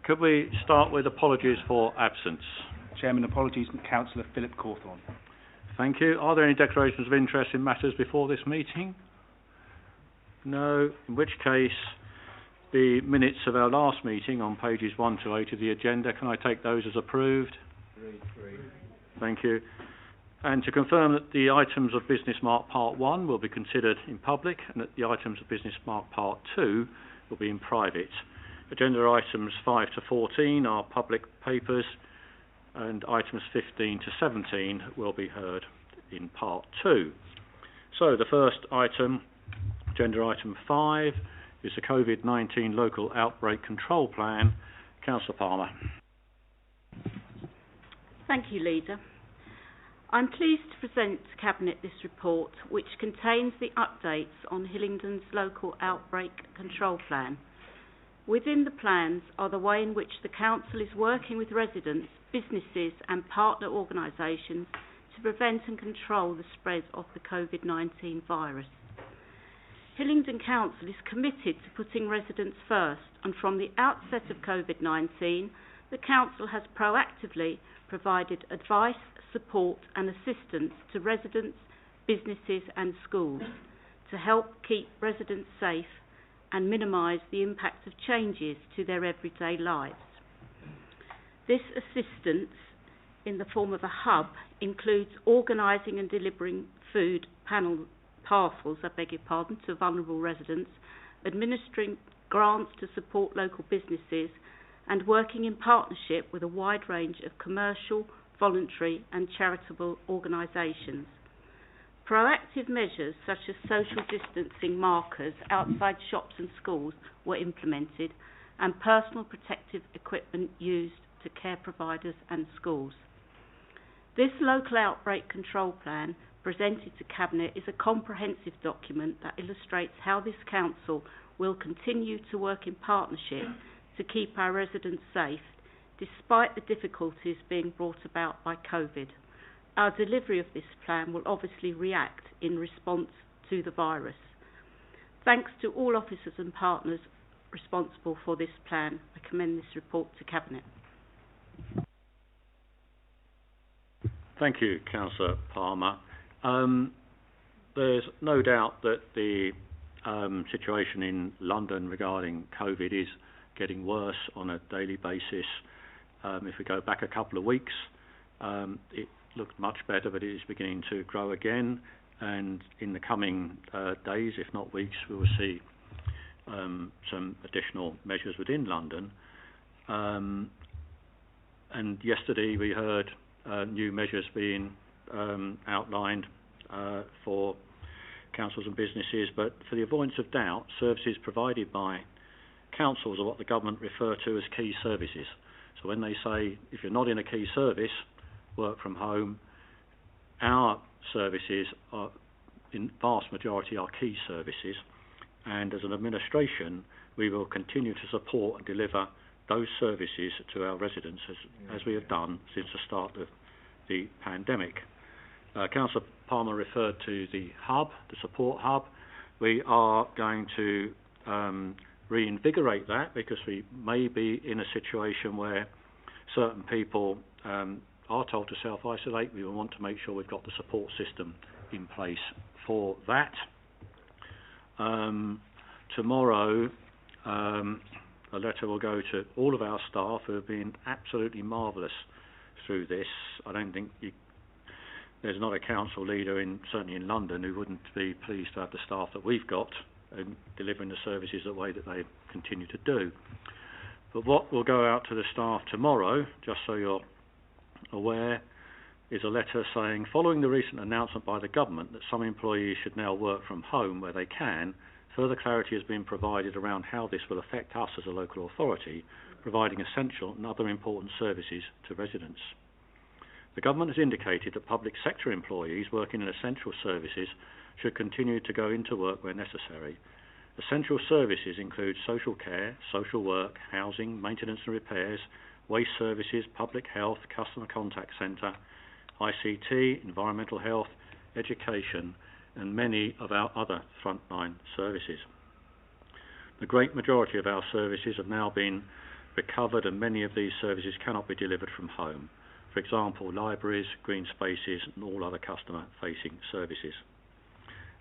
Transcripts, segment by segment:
Could we start with apologies for absence? Chairman, apologies from Councillor Philip Cawthorne. Thank you. Are there any declarations of interest in matters before this meeting? No. In which case, the minutes of our last meeting on pages 1 to 8 of the agenda, can I take those as approved? Agreed. Thank you. And to confirm that the items of business marked Part 1 will be considered in public and that the items of business marked Part 2 will be in private. Agenda items 5 to 14 are public papers and items 15 to 17 will be heard in Part 2. So the first item, agenda item 5, is the COVID-19 Local Outbreak Control Plan. Councillor Palmer. Thank you, Leader. I'm pleased to present to Cabinet this report, which contains the updates on Hillingdon's Local Outbreak Control Plan. Within the plans are the way in which the Council is working with residents, businesses and partner organisations to prevent and control the spread of the COVID-19 virus. Hillingdon Council is committed to putting residents first, and from the outset of COVID-19, the Council has proactively provided advice, support and assistance to residents, businesses and schools to help keep residents safe and minimise the impact of changes to their everyday lives. This assistance in the form of a hub includes organising and delivering food parcels to vulnerable residents, administering grants to support local businesses and working in partnership with a wide range of commercial, voluntary and charitable organisations. Proactive measures such as social distancing markers outside shops and schools were implemented and personal protective equipment used to care providers and schools. This local outbreak control plan presented to Cabinet is a comprehensive document that illustrates how this Council will continue to work in partnership to keep our residents safe despite the difficulties being brought about by COVID. Our delivery of this plan will obviously react in response to the virus. Thanks to all officers and partners responsible for this plan. I commend this report to Cabinet. Thank you, Councillor Palmer. There's no doubt that the situation in London regarding COVID is getting worse on a daily basis. If we go back a couple of weeks, it looked much better, but it is beginning to grow again. And in the coming days, if not weeks, we will see some additional measures within London. And yesterday we heard new measures being outlined for councils and businesses, but for the avoidance of doubt, services provided by councils are what the government refer to as key services. So when they say, if you're not in a key service, work from home, our services are, in vast majority, are key services, and as an administration, we will continue to support and deliver those services to our residents as we have done since the start of the pandemic. Councillor Palmer referred to the hub, the support hub. We are going to reinvigorate that because we may be in a situation where certain people are told to self-isolate. We will want to make sure we've got the support system in place for that. Tomorrow, a letter will go to all of our staff who have been absolutely marvellous through this. I don't think there's not a council leader, certainly in London, who wouldn't be pleased to have the staff that we've got and delivering the services the way that they continue to do. But what will go out to the staff tomorrow, just so you're aware, is a letter saying, following the recent announcement by the government that some employees should now work from home where they can, further clarity has been provided around how this will affect us as a local authority, providing essential and other important services to residents. The government has indicated that public sector employees working in essential services should continue to go into work where necessary. Essential services include social care, social work, housing, maintenance and repairs, waste services, public health, customer contact centre, ICT, environmental health, education and many of our other frontline services. The great majority of our services have now been recovered, and many of these services cannot be delivered from home. For example, libraries, green spaces and all other customer-facing services.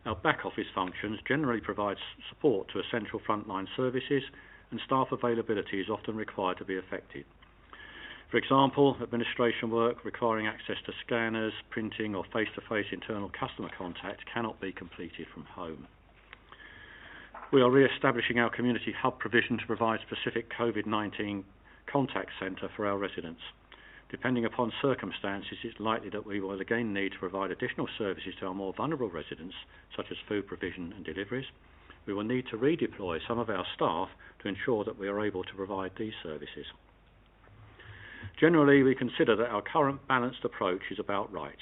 Our back office functions generally provide support to essential frontline services, and staff availability is often required to be effective. For example, administration work requiring access to scanners, printing or face-to-face internal customer contact cannot be completed from home. We are re-establishing our community hub provision to provide specific COVID-19 contact centre for our residents. Depending upon circumstances, it's likely that we will again need to provide additional services to our more vulnerable residents, such as food provision and deliveries. We will need to redeploy some of our staff to ensure that we are able to provide these services. Generally, we consider that our current balanced approach is about right.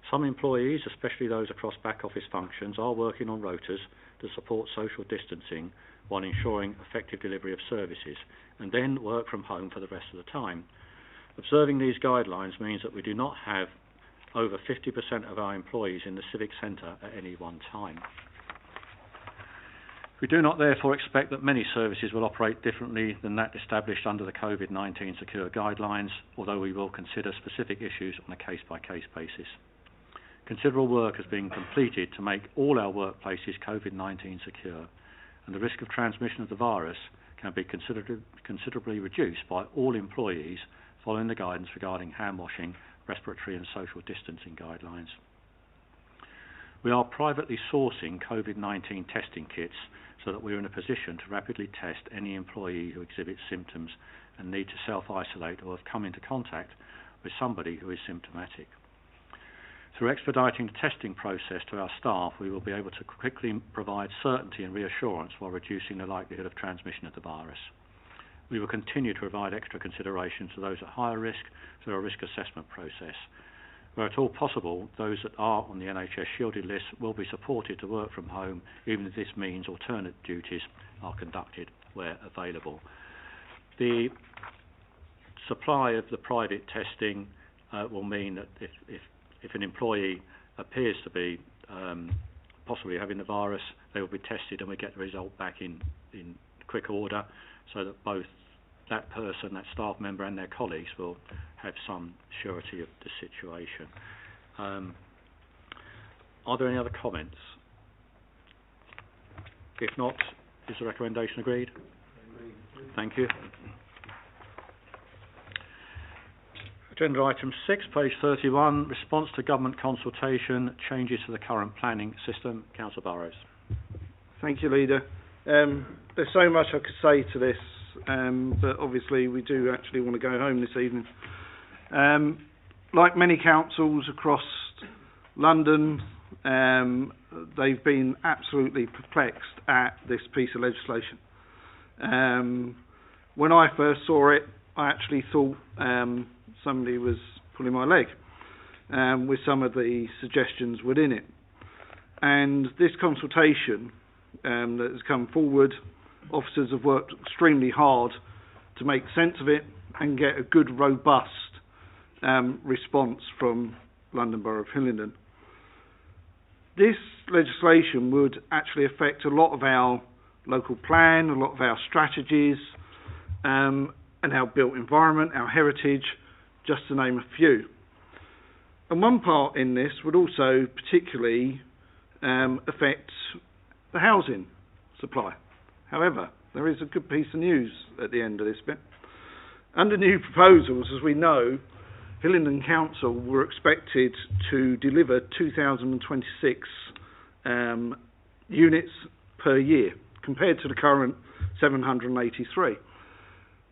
Some employees, especially those across back office functions, are working on rotas to support social distancing while ensuring effective delivery of services, and then work from home for the rest of the time. Observing these guidelines means that we do not have over 50% of our employees in the Civic Centre at any one time. We do not therefore expect that many services will operate differently than that established under the COVID-19 secure guidelines, although we will consider specific issues on a case-by-case basis. Considerable work has been completed to make all our workplaces COVID-19 secure, and the risk of transmission of the virus can be considerably reduced by all employees following the guidance regarding hand washing, respiratory and social distancing guidelines. We are privately sourcing COVID-19 testing kits so that we are in a position to rapidly test any employee who exhibits symptoms and need to self-isolate or have come into contact with somebody who is symptomatic. Through expediting the testing process to our staff, we will be able to quickly provide certainty and reassurance while reducing the likelihood of transmission of the virus. We will continue to provide extra consideration to those at higher risk through our risk assessment process. Where at all possible, those that are on the NHS shielded list will be supported to work from home, even if this means alternate duties are conducted where available. The supply of the private testing will mean that if an employee appears to be possibly having the virus, they will be tested and we get the result back in quick order, so that both that person, that staff member and their colleagues will have some surety of the situation. Are there any other comments? If not, is the recommendation agreed? Thank you. Agenda item 6, page 31, response to government consultation, changes to the current planning system. Councillor Burrows. Thank you, Leader. There's so much I could say to this, but obviously we do actually want to go home this evening. Like many councils across London, they've been absolutely perplexed at this piece of legislation. When I first saw it, I actually thought somebody was pulling my leg with some of the suggestions within it. And this consultation that has come forward, officers have worked extremely hard to make sense of it and get a good, robust response from London Borough of Hillingdon. This legislation would actually affect a lot of our local plan, a lot of our strategies, and our built environment, our heritage, just to name a few. And one part in this would also particularly affect the housing supply. However, there is a good piece of news at the end of this bit. Under new proposals, as we know, Hillingdon Council were expected to deliver 2,026 units per year, compared to the current 783.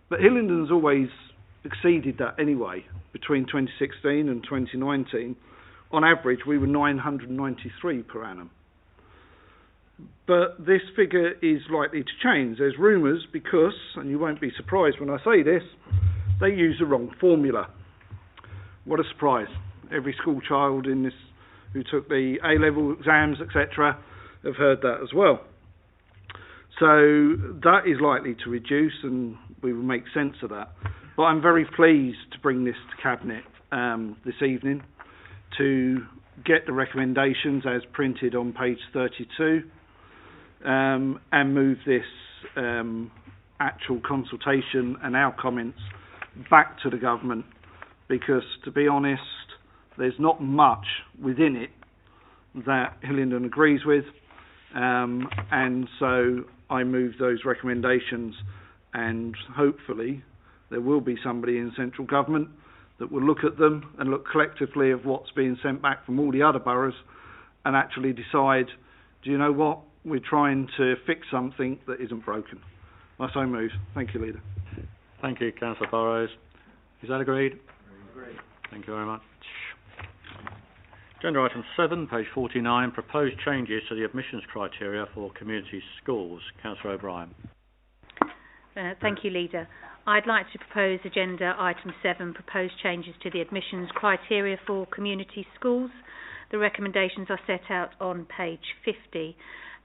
But Hillingdon's always exceeded that anyway. Between 2016 and 2019, on average, we were 993 per annum. But this figure is likely to change. There's rumours because, and you won't be surprised when I say this, they use the wrong formula. What a surprise. Every school child in this who took the A-level exams, etc., have heard that as well. So that is likely to reduce, and we will make sense of that. But I'm very pleased to bring this to Cabinet this evening to get the recommendations as printed on page 32 and move this actual consultation and our comments back to the government, because, to be honest, there's not much within it that Hillingdon agrees with, and so I move those recommendations, and hopefully there will be somebody in central government that will look at them and look collectively at what's being sent back from all the other boroughs and actually decide, do you know what, we're trying to fix something that isn't broken. I so move. Thank you, Leader. Thank you, Councillor Burrows. Is that agreed? Agreed. Thank you very much. Agenda item 7, page 49, proposed changes to the admissions criteria for community schools. Councillor O'Brien. Thank you, Leader. I'd like to propose agenda item 7, proposed changes to the admissions criteria for community schools. The recommendations are set out on page 50.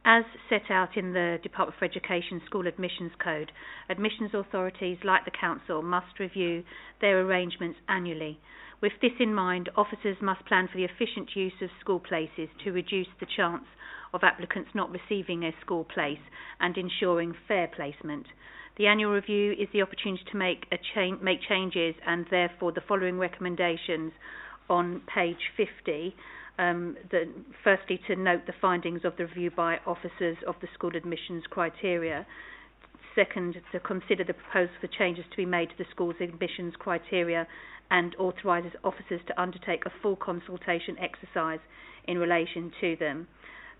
As set out in the Department for Education School Admissions Code, admissions authorities, like the Council, must review their arrangements annually. With this in mind, officers must plan for the efficient use of school places to reduce the chance of applicants not receiving a school place and ensuring fair placement. The annual review is the opportunity to make changes, and therefore the following recommendations on page 50. Firstly, to note the findings of the review by officers of the school admissions criteria. Second, to consider the proposal for changes to be made to the school's admissions criteria and authorises officers to undertake a full consultation exercise in relation to them.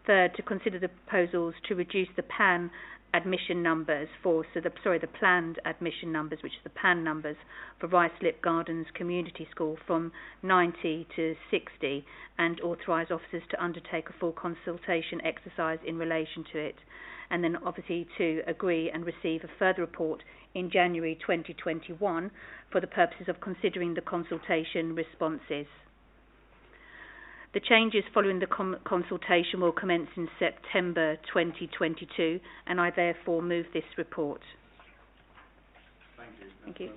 Third, to consider the proposals to reduce the PAN admission numbers the planned admission numbers, which is the PAN numbers, for Ruislip Gardens Community School from 90 to 60, and authorise officers to undertake a full consultation exercise in relation to it. And then obviously to agree and receive a further report in January 2021 for the purposes of considering the consultation responses. The changes following the consultation will commence in September 2022, and I therefore move this report. Thank you.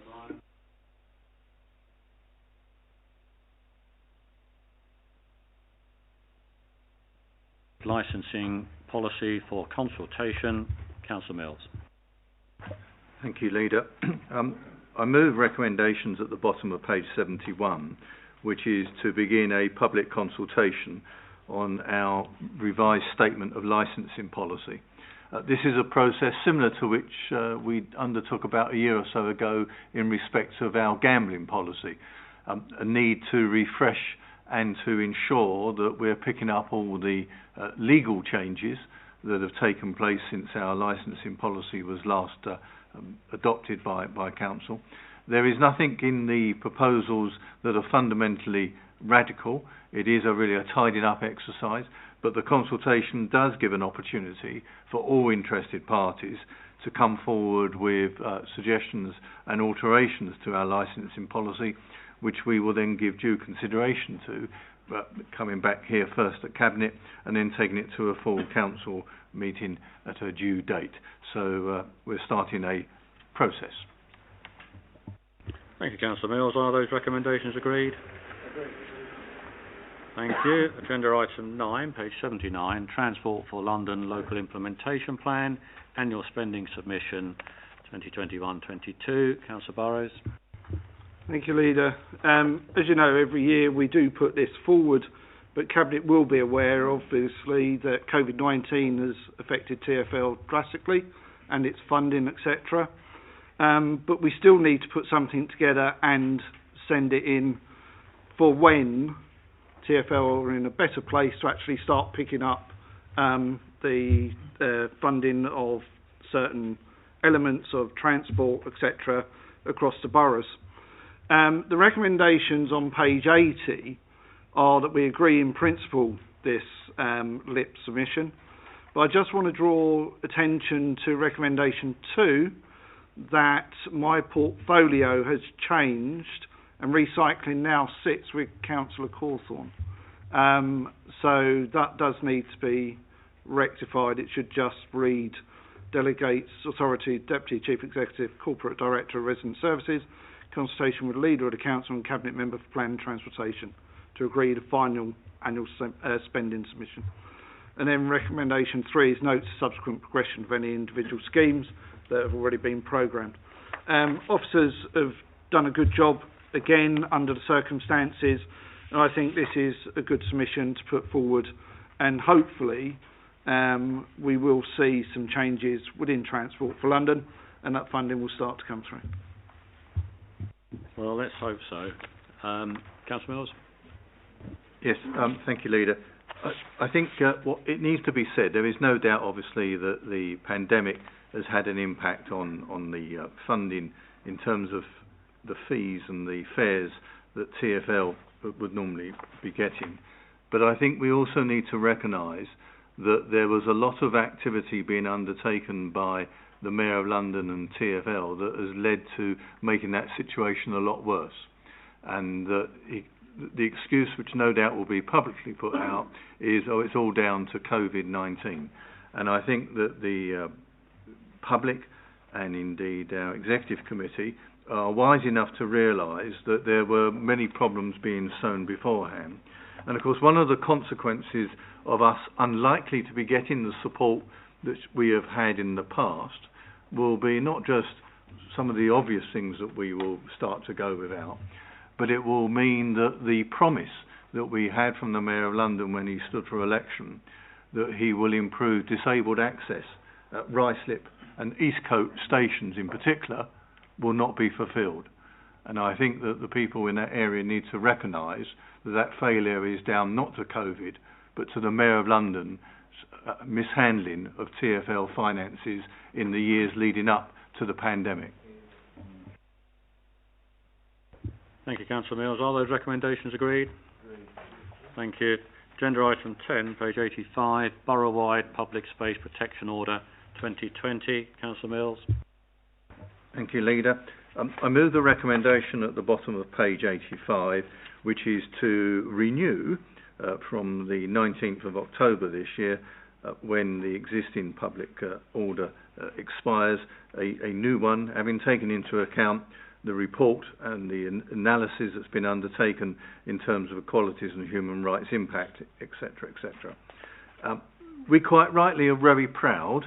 Licensing policy for consultation. Councillor Mills. Thank you, Leader. I move recommendations at the bottom of page 71, which is to begin a public consultation on our revised statement of licensing policy. This is a process similar to which we undertook about a year or so ago in respect of our gambling policy, a need to refresh and to ensure that we're picking up all the legal changes that have taken place since our licensing policy was last adopted by Council. There is nothing in the proposals that are fundamentally radical. It is really a tidying up exercise, but the consultation does give an opportunity for all interested parties to come forward with suggestions and alterations to our licensing policy, which we will then give due consideration to, coming back here first at Cabinet and then taking it to a full Council meeting at a due date. So we're starting a process. Thank you, Councillor Mills. Are those recommendations agreed? Agreed. Thank you. Agenda item 9, page 79, Transport for London Local Implementation Plan, Annual Spending Submission 2021-22. Councillor Burrows. Thank you, Leader. As you know, every year we do put this forward, but Cabinet will be aware, obviously, that COVID-19 has affected TfL drastically and its funding, etc. But we still need to put something together and send it in for when TfL are in a better place to actually start picking up the funding of certain elements of transport, etc., across the boroughs. The recommendations on page 80 are that we agree in principle this LIP submission, but I just want to draw attention to recommendation 2, that my portfolio has changed and recycling now sits with Councillor Cawthorne. So that does need to be rectified. It should just read delegates authority, Deputy Chief Executive, Corporate Director of Resident Services, consultation with the Leader of the Council and Cabinet Member for Plan and Transportation to agree the final annual spending submission. And then recommendation 3 is note subsequent progression of any individual schemes that have already been programmed. Officers have done a good job again under the circumstances, and I think this is a good submission to put forward, and hopefully we will see some changes within Transport for London and that funding will start to come through. Well, let's hope so. Councillor Mills? Yes, thank you, Leader. I think what it needs to be said, there is no doubt, obviously, that the pandemic has had an impact on the funding in terms of the fees and the fares that TfL would normally be getting. But I think we also need to recognise that there was a lot of activity being undertaken by the Mayor of London and TfL that has led to making that situation a lot worse. And the excuse, which no doubt will be publicly put out, is, oh, it's all down to COVID-19. And I think that the public and indeed our executive committee are wise enough to realise that there were many problems being sown beforehand. And of course, one of the consequences of us unlikely to be getting the support that we have had in the past will be not just some of the obvious things that we will start to go without, but it will mean that the promise that we had from the Mayor of London when he stood for election, that he will improve disabled access at Ruislip and Eastcote stations in particular, will not be fulfilled. And I think that the people in that area need to recognise that that failure is down not to COVID, but to the Mayor of London's mishandling of TfL finances in the years leading up to the pandemic. Thank you, Councillor Mills. Are those recommendations agreed? Agreed. Thank you. Agenda item 10, page 85, Borough-wide Public Space Protection Order 2020. Councillor Mills. Thank you, Leader. I move the recommendation at the bottom of page 85, which is to renew from the 19th of October this year, when the existing public order expires, a new one, having taken into account the report and the analysis that's been undertaken in terms of equalities and human rights impact, etc., etc. We quite rightly are very proud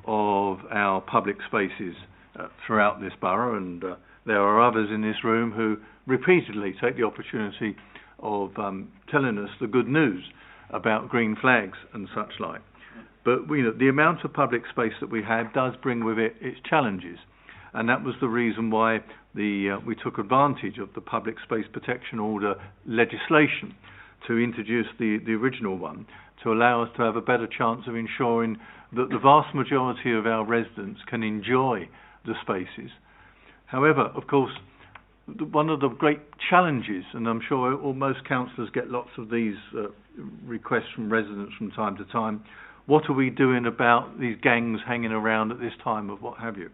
of our public spaces throughout this borough, and there are others in this room who repeatedly take the opportunity of telling us the good news about green flags and such like. But the amount of public space that we have does bring with it its challenges, and that was the reason why we took advantage of the Public Space Protection Order legislation to introduce the original one, to allow us to have a better chance of ensuring that the vast majority of our residents can enjoy the spaces. However, of course, one of the great challenges, and I'm sure most councillors get lots of these requests from residents from time to time, what are we doing about these gangs hanging around at this time of what have you?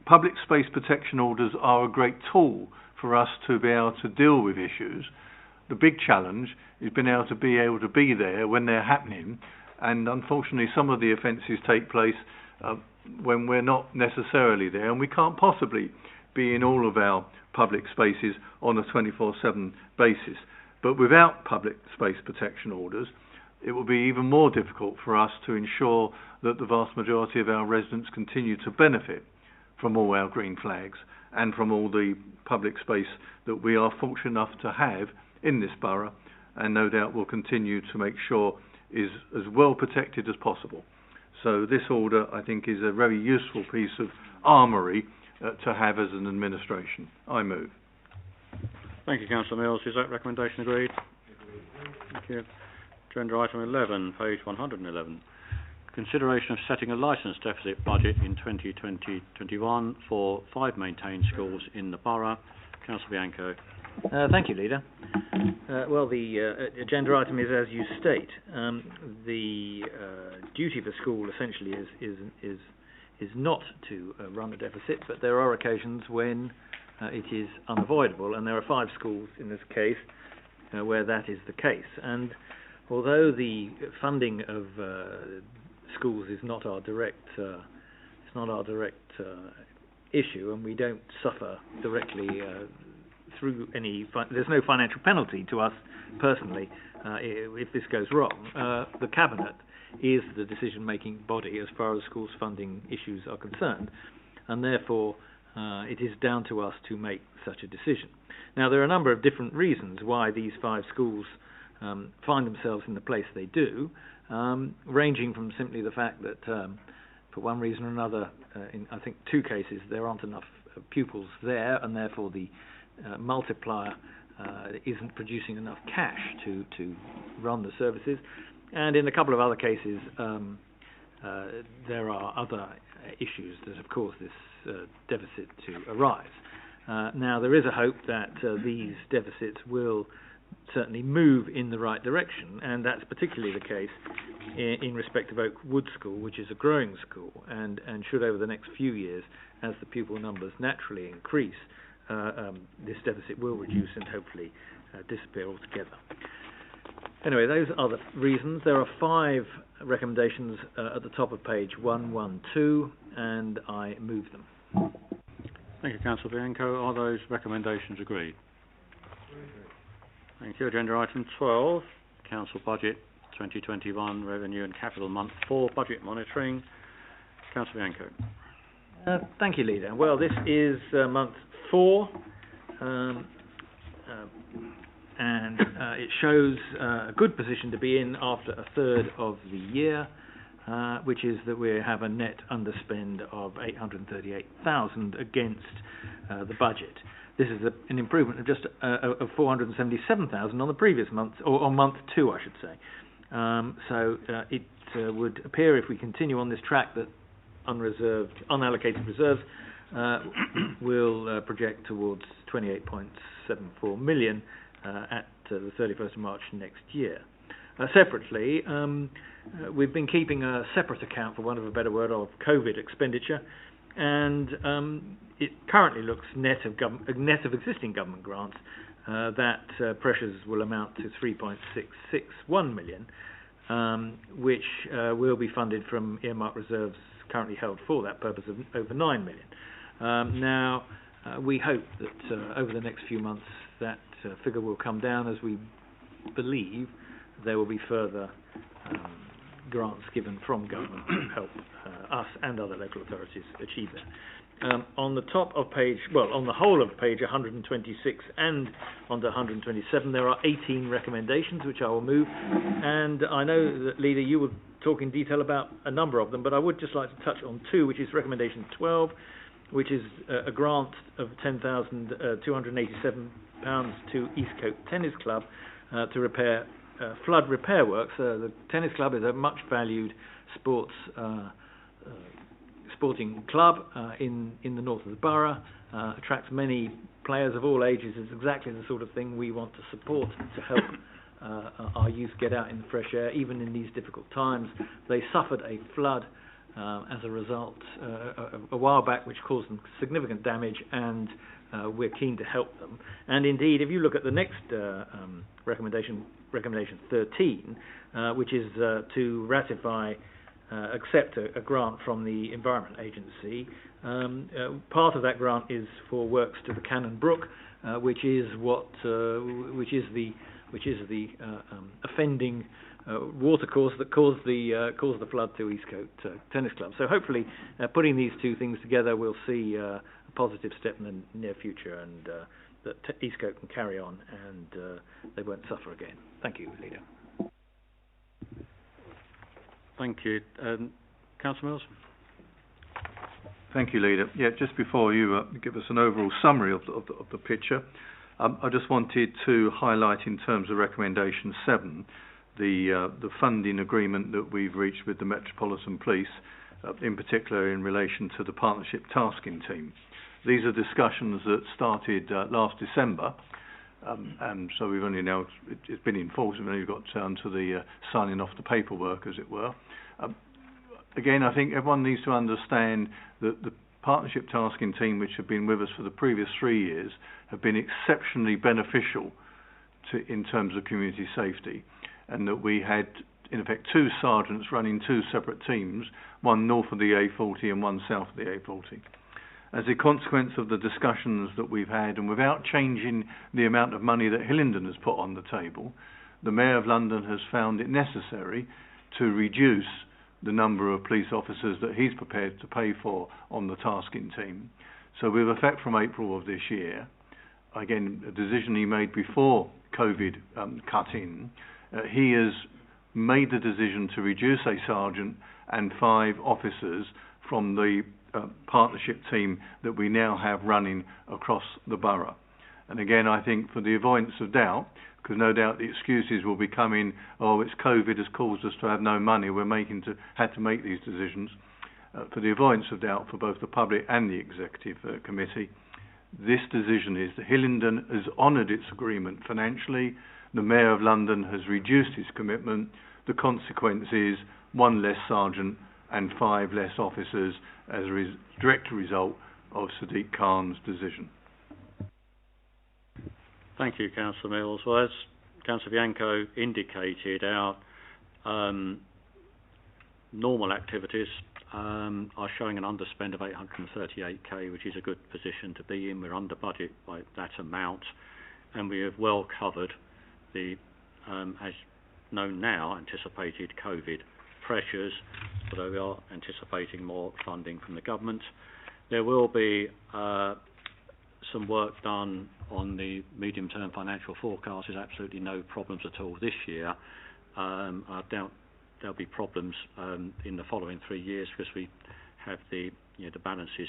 Public space protection orders are a great tool for us to be able to deal with issues. The big challenge is being able to be there when they're happening, and unfortunately some of the offences take place when we're not necessarily there, and we can't possibly be in all of our public spaces on a 24/7 basis. But without public space protection orders, it will be even more difficult for us to ensure that the vast majority of our residents continue to benefit from all our green flags and from all the public space that we are fortunate enough to have in this borough, and no doubt will continue to make sure is as well protected as possible. So this order, I think, is a very useful piece of armoury to have as an administration. I move. Thank you, Councillor Mills. Is that recommendation agreed? Agreed. Thank you. Agenda item 11, page 111. Consideration of setting a licence deficit budget in 2020-21 for 5 maintained schools in the borough. Councillor Bianco. Thank you, Leader. Well, the agenda item is as you state. The duty of the school essentially is not to run a deficit, but there are occasions when it is unavoidable, and there are 5 schools in this case where that is the case. And although the funding of schools is not our direct issue, and we don't suffer directly through any. There's no financial penalty to us personally if this goes wrong. The Cabinet is the decision-making body as far as schools funding issues are concerned, and therefore it is down to us to make such a decision. Now, there are a number of different reasons why these 5 schools find themselves in the place they do, ranging from simply the fact that for one reason or another, in I think 2 cases, there aren't enough pupils there, and therefore the multiplier isn't producing enough cash to run the services. And in a couple of other cases, there are other issues that have caused this deficit to arise. Now, there is a hope that these deficits will certainly move in the right direction, and that's particularly the case in respect of Oakwood School, which is a growing school, and should over the next few years, as the pupil numbers naturally increase, this deficit will reduce and hopefully disappear altogether. Anyway, those are the reasons. There are 5 recommendations at the top of page 112, and I move them. Thank you, Councillor Bianco. Are those recommendations agreed? Thank you. Agenda item 12, Council Budget 2021 Revenue and Capital Month 4 Budget Monitoring. Councillor Bianco. Thank you, Leader. Well, this is month 4, and it shows a good position to be in after a third of the year, which is that we have a net underspend of 838,000 against the budget. This is an improvement of just of 477,000 on the previous month, or on month 2, I should say. So it would appear, if we continue on this track, that unallocated reserves will project towards 28.74 million at the 31st of March next year. Separately, we've been keeping a separate account, for want of a better word, of COVID expenditure, and it currently looks net of existing government grants that pressures will amount to 3.661 million, which will be funded from earmarked reserves currently held for that purpose of over 9 million. Now, we hope that over the next few months that figure will come down, as we believe there will be further grants given from government to help us and other local authorities achieve that. On the top of page, well, on the whole of page 126 and on to 127, there are 18 recommendations which I will move, and I know that, Leader, you will talk in detail about a number of them, but I would just like to touch on 2, which is recommendation 12, which is a grant of £10,287 to Eastcote Tennis Club to repair flood repair works. The tennis club is a much valued sporting club in the north of the borough, attracts many players of all ages. It's exactly the sort of thing we want to support to help our youth get out in the fresh air, even in these difficult times. They suffered a flood as a result a while back, which caused them significant damage, and we're keen to help them. And indeed, if you look at the next recommendation 13, which is to ratify, accept a grant from the Environment Agency. Part of that grant is for works to the Cannon Brook, which is the offending watercourse that caused the flood to Eastcote Tennis Club. So hopefully, putting these 2 things together, we'll see a positive step in the near future, and that Eastcote can carry on and they won't suffer again. Thank you, Leader. Thank you. Councillor Mills? Thank you, Leader. Yeah, just before you give us an overall summary of the picture, I just wanted to highlight in terms of recommendation 7, the funding agreement that we've reached with the Metropolitan Police, in particular in relation to the partnership tasking team. These are discussions that started last December, and so we've only now, it's been enforced, we've only got down to the signing off the paperwork, as it were. Again, I think everyone needs to understand that the partnership tasking team, which have been with us for the previous 3 years, have been exceptionally beneficial in terms of community safety, and that we had, in effect, 2 sergeants running 2 separate teams, one north of the A40 and one south of the A40. as a consequence of the discussions that we've had, and without changing the amount of money that Hillingdon has put on the table, the Mayor of London has found it necessary to reduce the number of police officers that he's prepared to pay for on the tasking team. So with effect from April of this year, again, a decision he made before COVID cut in, he has made the decision to reduce a sergeant and 5 officers from the partnership team that we now have running across the borough. And again, I think for the avoidance of doubt, because no doubt the excuses will be coming, oh, it's COVID has caused us to have no money, had to make these decisions. For the avoidance of doubt for both the public and the executive committee, this decision is that Hillingdon has honoured its agreement financially. The Mayor of London has reduced his commitment. The consequence is 1 less sergeant and 5 less officers as a direct result of Sadiq Khan's decision. Thank you, Councillor Mills. Well, as Councillor Bianco indicated, our normal activities are showing an underspend of 838k, which is a good position to be in. We're under budget by that amount, and we have well covered the, as known now, anticipated COVID pressures, although we are anticipating more funding from the government. There will be some work done on the medium-term financial forecast. There's absolutely no problems at all this year. I doubt there'll be problems in the following 3 years because we have the balances.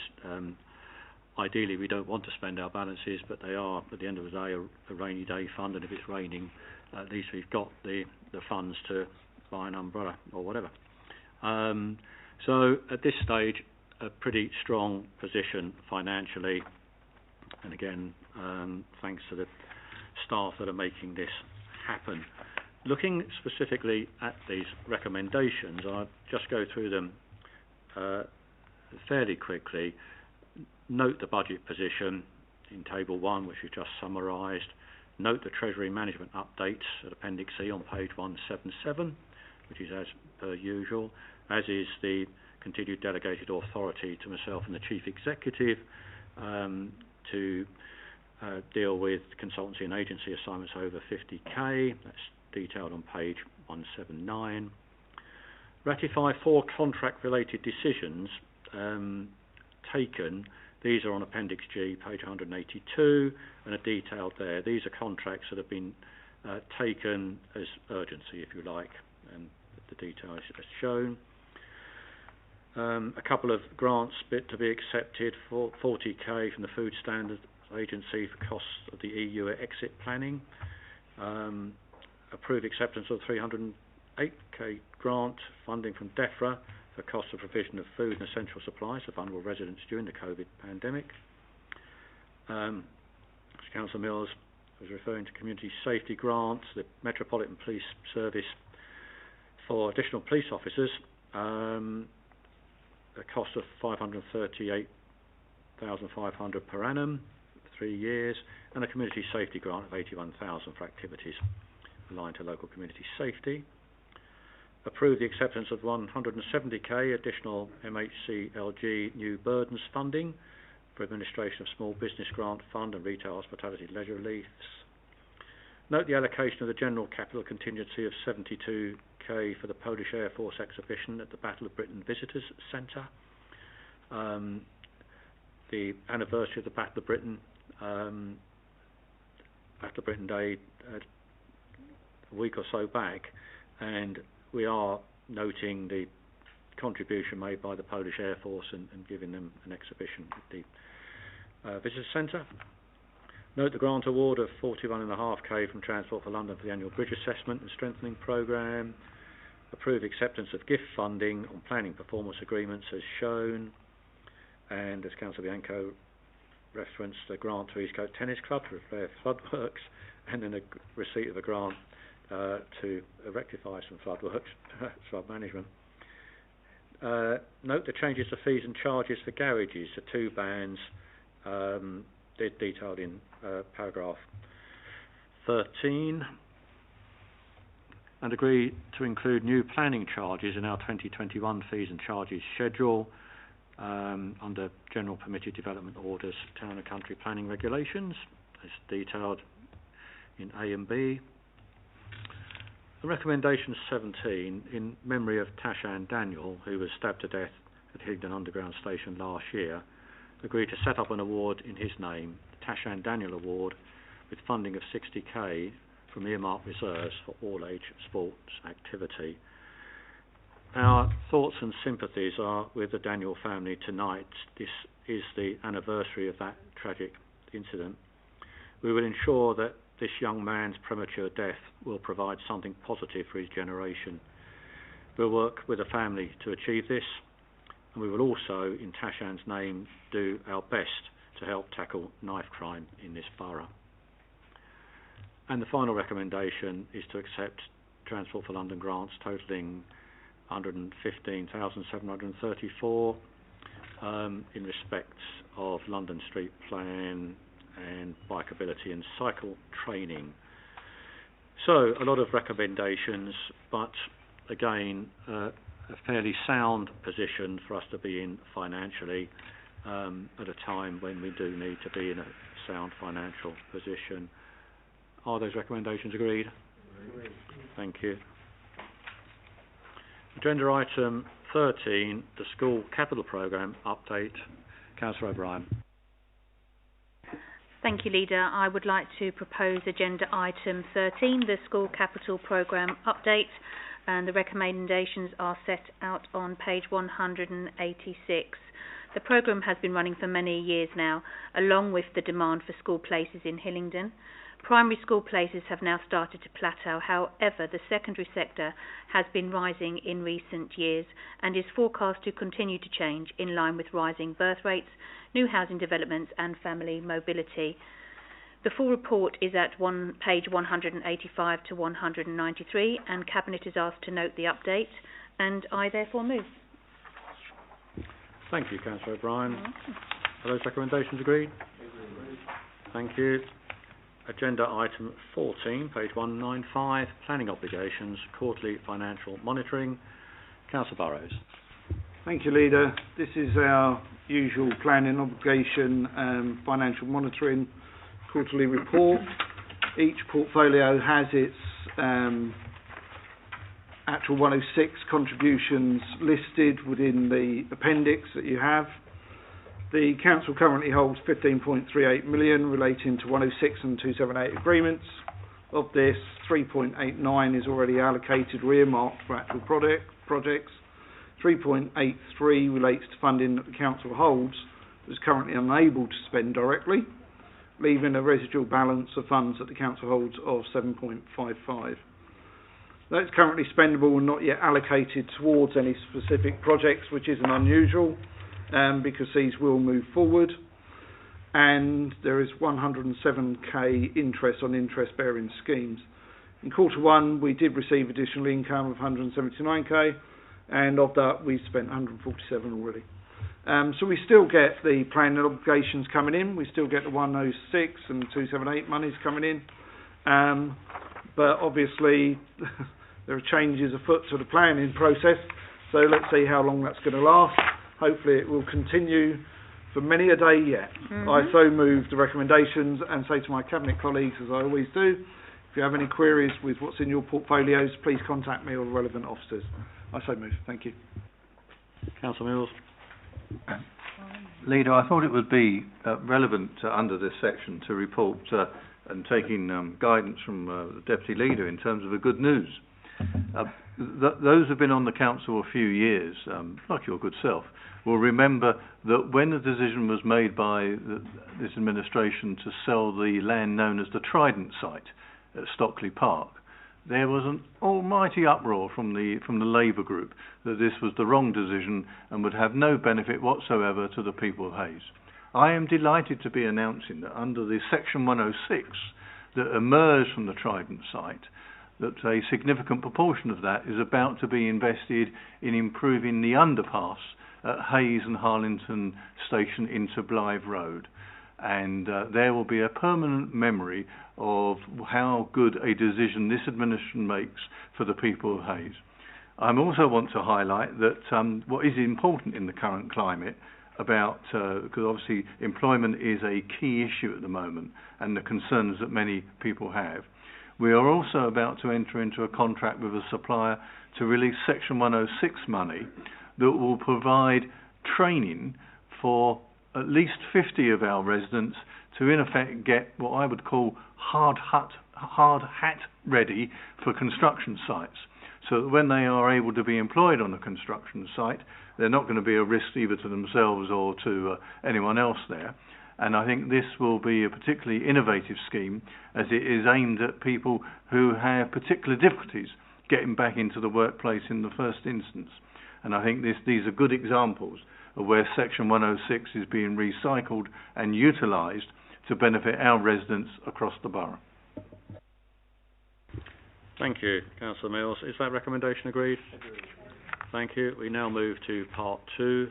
Ideally, we don't want to spend our balances, but they are, at the end of the day, a rainy day fund, and if it's raining, at least we've got the funds to buy an umbrella or whatever. So at this stage, a pretty strong position financially, and again, thanks to the staff that are making this happen. Looking specifically at these recommendations, I'll just go through them fairly quickly. Note the budget position in Table 1, which we've just summarised. Note the Treasury Management updates at Appendix C on page 177, which is as per usual, as is the continued delegated authority to myself and the Chief Executive to deal with consultancy and agency assignments over 50k. That's detailed on page 179. Ratify 4 contract-related decisions taken. These are on Appendix G, page 182, and are detailed there. These are contracts that have been taken as urgency, if you like, and the detail is shown. A couple of grants to be accepted for 40k from the Food Standards Agency for costs of the EU exit planning. Approve acceptance of 308k grant funding from DEFRA for cost of provision of food and essential supplies to vulnerable residents during the COVID pandemic. As Councillor Mills was referring to community safety grants, the Metropolitan Police Service for additional police officers, a cost of $538,500 per annum, 3 years, and a community safety grant of $81,000 for activities aligned to local community safety. Approve the acceptance of 170k additional MHCLG new burdens funding for administration of small business grant fund and retail hospitality leisure reliefs. Note the allocation of the general capital contingency of 72k for the Polish Air Force exhibition at the Battle of Britain Visitors Centre. The anniversary of the Battle of Britain Day a week or so back, and we are noting the contribution made by the Polish Air Force and giving them an exhibition at the Visitor Centre. Note the grant award of 41.5k from Transport for London for the annual bridge assessment and strengthening programme. Approve acceptance of gift funding on planning performance agreements as shown. And as Councillor Bianco referenced, a grant to East Coast Tennis Club to repair floodworks, and then a receipt of a grant to rectify some floodworks, flood management. Note the changes to fees and charges for garages to 2 bands, detailed in paragraph 13, and agree to include new planning charges in our 2021 fees and charges schedule. under General Permitted Development Orders, Town and Country Planning Regulations, as detailed in A and B. The recommendation 17, in memory of Tashan Daniel, who was stabbed to death at Hillingdon Underground Station last year, agreed to set up an award in his name, the Tashan Daniel Award, with funding of 60k from earmarked reserves for all-age sports activity. Our thoughts and sympathies are with the Daniel family tonight. This is the anniversary of that tragic incident. We will ensure that this young man's premature death will provide something positive for his generation. We'll work with the family to achieve this, and we will also, in Tashan's name, do our best to help tackle knife crime in this borough. And the final recommendation is to accept Transport for London grants totalling 115,734 in respect of London Street Plan and bikeability and cycle training. So a lot of recommendations, but again a fairly sound position for us to be in financially at a time when we do need to be in a sound financial position. Are those recommendations agreed? Agreed. Thank you. Agenda item 13, the School Capital Programme update. Councillor O'Brien. Thank you, Leader. I would like to propose agenda item 13, the School Capital Programme update, and the recommendations are set out on page 186. The programme has been running for many years now, along with the demand for school places in Hillingdon. Primary school places have now started to plateau. However, the secondary sector has been rising in recent years and is forecast to continue to change in line with rising birth rates, new housing developments and family mobility. The full report is at page 185 to 193, and Cabinet is asked to note the update, and I therefore move. Thank you, Councillor O'Brien. Are those recommendations agreed? Agreed. Thank you. Agenda item 14, page 195, planning obligations, quarterly financial monitoring. Councillor Burrows. Thank you, Leader. This is our usual planning obligation financial monitoring quarterly report. Each portfolio has its actual 106 contributions listed within the appendix that you have. The Council currently holds 15.38 million relating to 106 and 278 agreements. Of this, 3.89 is already allocated or earmarked for actual projects. 3.83 relates to funding that the Council holds that is currently unable to spend directly, leaving a residual balance of funds that the Council holds of 7.55. That's currently spendable and not yet allocated towards any specific projects, which isn't unusual, because these will move forward. And there is 107k interest on interest-bearing schemes. In Q1, we did receive additional income of 179k, and of that, we spent 147 already. So we still get the planning obligations coming in. We still get the 106 and 278 monies coming in. But obviously, there are changes afoot to the planning process. So let's see how long that's going to last. Hopefully it will continue for many a day yet. I so move the recommendations and say to my Cabinet colleagues, as I always do, if you have any queries with what's in your portfolios, please contact me or the relevant officers. I so move. Thank you. Councillor Mills. Leader, I thought it would be relevant under this section to report and taking guidance from the Deputy Leader in terms of the good news. Those who have been on the Council a few years, like your good self, will remember that when the decision was made by this administration to sell the land known as the Trident site at Stockley Park, there was an almighty uproar from the Labour group that this was the wrong decision and would have no benefit whatsoever to the people of Hayes. I am delighted to be announcing that under the Section 106 that emerged from the Trident site, that a significant proportion of that is about to be invested in improving the underpass at Hayes and Harlington Station into Blythe Road. And there will be a permanent memory of how good a decision this administration makes for the people of Hayes. I also want to highlight that what is important in the current climate about, because obviously employment is a key issue at the moment and the concerns that many people have. We are also about to enter into a contract with a supplier to release Section 106 money that will provide training for at least 50 of our residents to in effect get what I would call hard hat ready for construction sites, so that when they are able to be employed on a construction site, they're not going to be a risk either to themselves or to anyone else there. And I think this will be a particularly innovative scheme, as it is aimed at people who have particular difficulties getting back into the workplace in the first instance. And I think these are good examples of where Section 106 is being recycled and utilised to benefit our residents across the borough. Thank you, Councillor Mills. Is that recommendation agreed? Agreed. Thank you. We now move to part 2.